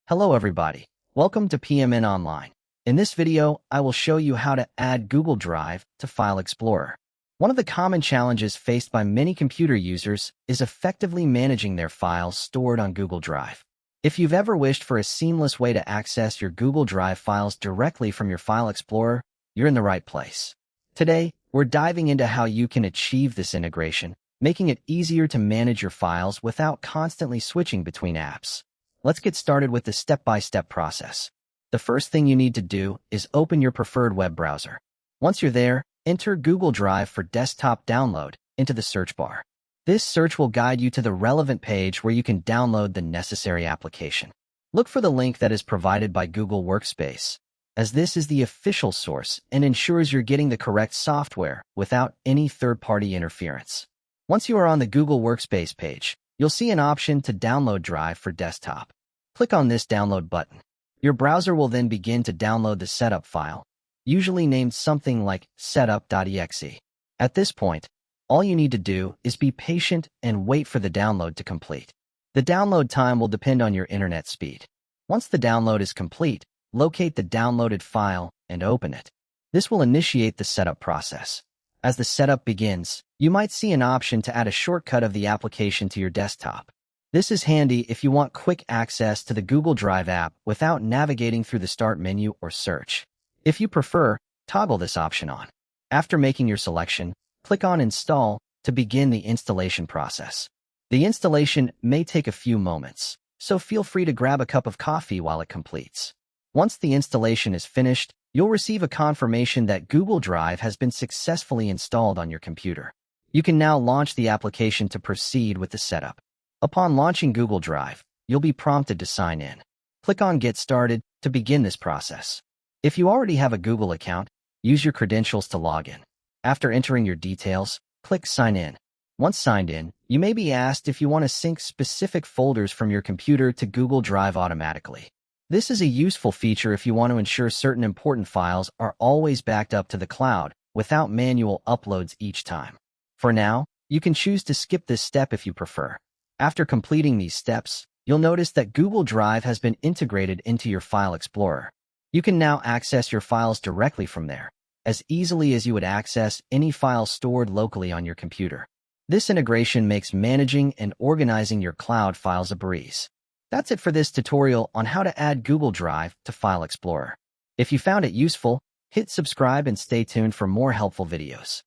Hello everybody. Welcome to PMN Online. In this video, I will show you how to add Google Drive to File Explorer. One of the common challenges faced by many computer users is effectively managing their files stored on Google Drive. If you've ever wished for a seamless way to access your Google Drive files directly from your File Explorer, you're in the right place. Today, we're diving into how you can achieve this integration, making it easier to manage your files without constantly switching between apps. Let's get started with the step-by-step process. The first thing you need to do is open your preferred web browser. Once you're there, enter Google Drive for desktop download into the search bar. This search will guide you to the relevant page where you can download the necessary application. Look for the link that is provided by Google Workspace, as this is the official source and ensures you're getting the correct software without any third-party interference. Once you are on the Google Workspace page, you'll see an option to download Drive for desktop. Click on this download button. Your browser will then begin to download the setup file, usually named something like setup.exe. At this point, all you need to do is be patient and wait for the download to complete. The download time will depend on your internet speed. Once the download is complete, locate the downloaded file and open it. This will initiate the setup process. As the setup begins, you might see an option to add a shortcut of the application to your desktop. This is handy if you want quick access to the Google Drive app without navigating through the Start menu or search. If you prefer, toggle this option on. After making your selection, click on Install to begin the installation process. The installation may take a few moments, so feel free to grab a cup of coffee while it completes. Once the installation is finished, you'll receive a confirmation that Google Drive has been successfully installed on your computer. You can now launch the application to proceed with the setup. Upon launching Google Drive, you'll be prompted to sign in. Click on Get Started to begin this process. If you already have a Google account, use your credentials to log in. After entering your details, click Sign In. Once signed in, you may be asked if you want to sync specific folders from your computer to Google Drive automatically. This is a useful feature if you want to ensure certain important files are always backed up to the cloud without manual uploads each time. For now, you can choose to skip this step if you prefer. After completing these steps, you'll notice that Google Drive has been integrated into your File Explorer. You can now access your files directly from there, as easily as you would access any file stored locally on your computer. This integration makes managing and organizing your cloud files a breeze. That's it for this tutorial on how to add Google Drive to File Explorer. If you found it useful, hit subscribe and stay tuned for more helpful videos.